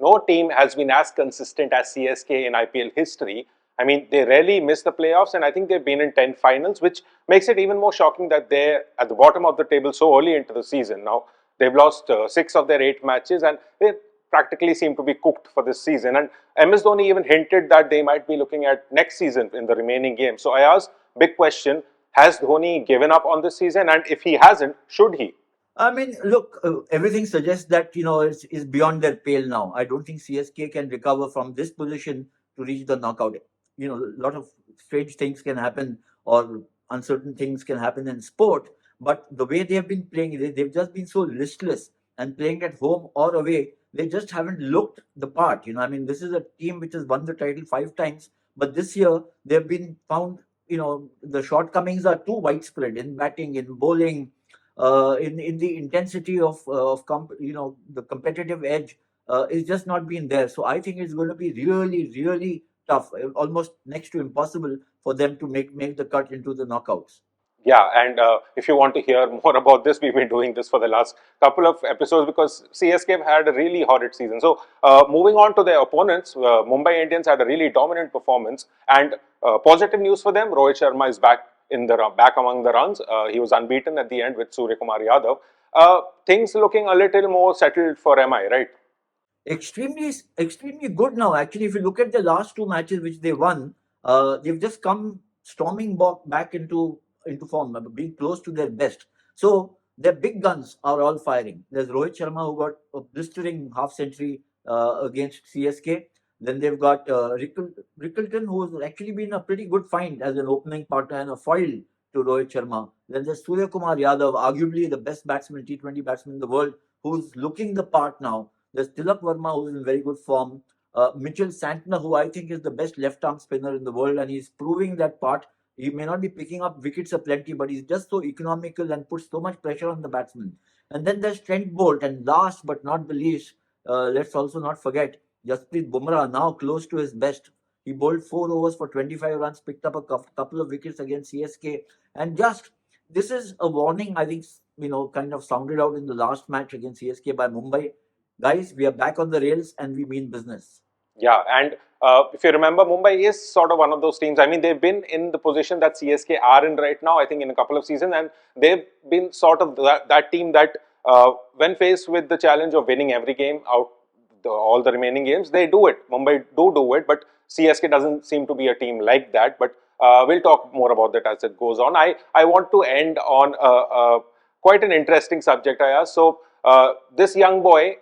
no team has been as consistent as CSK in IPL history. I mean, they rarely miss the playoffs, and I think they've been in 10 finals, which makes it even more shocking that they're at the bottom of the table so early into the season. Now, they've lost 6 of their 8 matches, and they practically seem to be cooked for this season. And MS Dhoni even hinted that they might be looking at next season in the remaining games. So, I ask, big question, has Dhoni given up on this season? And if he hasn't, should he? I mean, look, everything suggests that it's beyond their pale now. I don't think CSK can recover from this position to reach the knockout. A lot of strange things can happen, or uncertain things can happen in sport. But the way they have been playing, they've just been so listless, and playing at home or away, they just haven't looked the part. I mean, this is a team which has won the title 5 times, but this year they've been found. The shortcomings are too widespread in batting, in bowling, in the intensity of the competitive edge is just not been there. So I think it's going to be really, really tough, almost next to impossible for them to make the cut into the knockouts. Yeah, and if you want to hear more about this, we've been doing this for the last couple of episodes because CSK have had a really horrid season. So, moving on to their opponents, Mumbai Indians had a really dominant performance, and positive news for them: Rohit Sharma is back back among the runs. He was unbeaten at the end with Surya Kumar Yadav. Things looking a little more settled for MI, right? Extremely good now. Actually, if you look at the last 2 matches which they won, they've just come storming back into form, being close to their best. So their big guns are all firing. There's Rohit Sharma, who got a blistering half century against CSK. Then they've got Rickleton, who's actually been a pretty good find as an opening partner and a foil to Rohit Sharma. Then there's Surya Kumar Yadav, arguably the best batsman, T20 batsman in the world, who's looking the part now. There's Tilak Verma, who's in very good form. Mitchell Santner, who I think is the best left-arm spinner in the world, and he's proving that part. He may not be picking up wickets aplenty, but he's just so economical and puts so much pressure on the batsman. And then there's Trent Bolt, and last but not the least, let's also not forget Jasprit Bumrah, now close to his best. He bowled 4 overs for 25 runs, picked up a couple of wickets against CSK, and just this is a warning. I think kind of sounded out in the last match against CSK by Mumbai. Guys, we are back on the rails and we mean business. Yeah, and if you remember, Mumbai is sort of one of those teams. I mean, they've been in the position that CSK are in right now, I think, in a couple of seasons, and they've been sort of that team that, when faced with the challenge of winning every game out, all the remaining games, they do it. Mumbai do it, but CSK doesn't seem to be a team like that. But we'll talk more about that as it goes on. I want to end on quite an interesting subject, Ayaz. So this young boy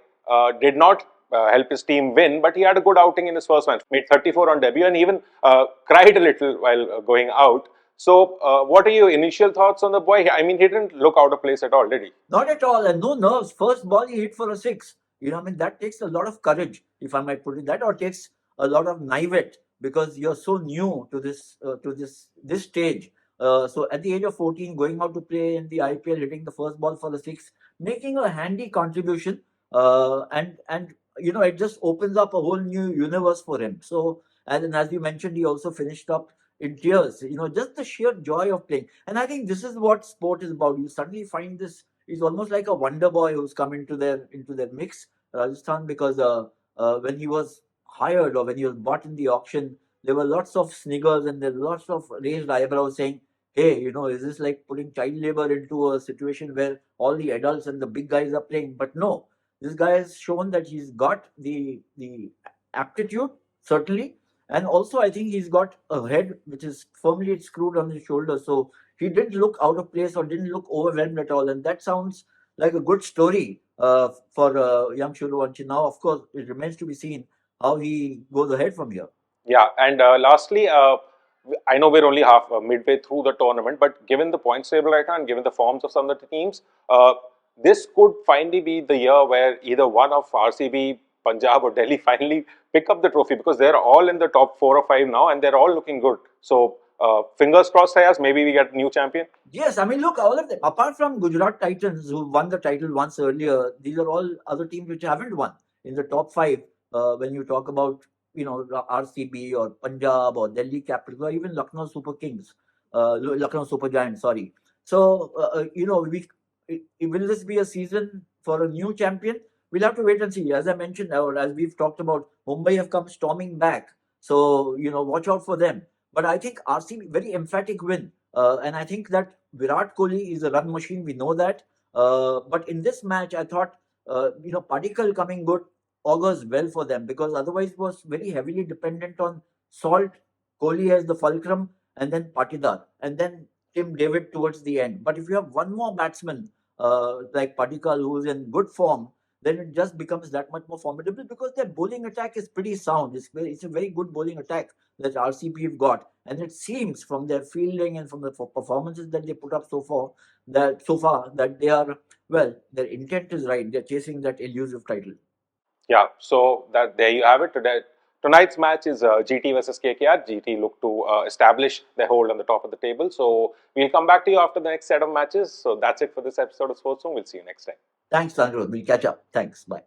did not help his team win, but he had a good outing in his first match. Made 34 on debut and even cried a little while going out. So, what are your initial thoughts on the boy? I mean, he didn't look out of place at all, did he? Not at all, and no nerves. First ball he hit for a six. I mean, that takes a lot of courage, if I might put it that, or takes a lot of naivete, because you're so new to this stage. So at the age of 14, going out to play in the IPL, hitting the first ball for the six, making a handy contribution, and it just opens up a whole new universe for him. So as you mentioned, he also finished up in tears. Just the sheer joy of playing, and I think this is what sport is about. You suddenly find this. He's almost like a wonder boy who's come into their mix, Rajasthan, because when he was hired or when he was bought in the auction, there were lots of sniggers and there were lots of raised eyebrows saying, "Hey, is this like putting child labor into a situation where all the adults and the big guys are playing?" But no, this guy has shown that he's got the aptitude, certainly, and also I think he's got a head which is firmly screwed on his shoulder. So he didn't look out of place or didn't look overwhelmed at all, and that sounds like a good story for young Suryavanshi. Now, of course, it remains to be seen how he goes ahead from here. Yeah, and lastly, I know we're only midway through the tournament, but given the points table right now and given the forms of some of the teams, this could finally be the year where either one of RCB, Punjab, or Delhi finally pick up the trophy, because they're all in the top 4 or 5 now and they're all looking good. So, fingers crossed, Ayaz, maybe we get a new champion. Yes, I mean, look, all of them, apart from Gujarat Titans, who won the title once earlier, these are all other teams which haven't won in the top 5. When you talk about, RCB or Punjab or Delhi Capitals or even Lucknow Super Kings, Lucknow Super Giants, sorry. So, will this be a season for a new champion? we'll have to wait and see. As I mentioned, or as we've talked about, Mumbai have come storming back. So, watch out for them. But I think RCB, very emphatic win. And I think that Virat Kohli is a run machine. We know that. But in this match, I thought, Padikkal coming good augurs well for them, because otherwise it was very heavily dependent on Salt, Kohli as the fulcrum, and then Patidar, and then Tim David towards the end. But if you have one more batsman like Padikkal who's in good form, then it just becomes that much more formidable, because their bowling attack is pretty sound. It's a very good bowling attack that RCB have got, and it seems from their fielding and from the performances that they put up so far that they are, well, their intent is right. They're chasing that elusive title. Yeah, so that there you have it. Tonight's match is GT versus KKR. GT look to establish their hold on the top of the table. So we'll come back to you after the next set of matches. So that's it for this episode of Sports Room. We'll see you next time. Thanks, Sandro. We'll catch up. Thanks. Bye.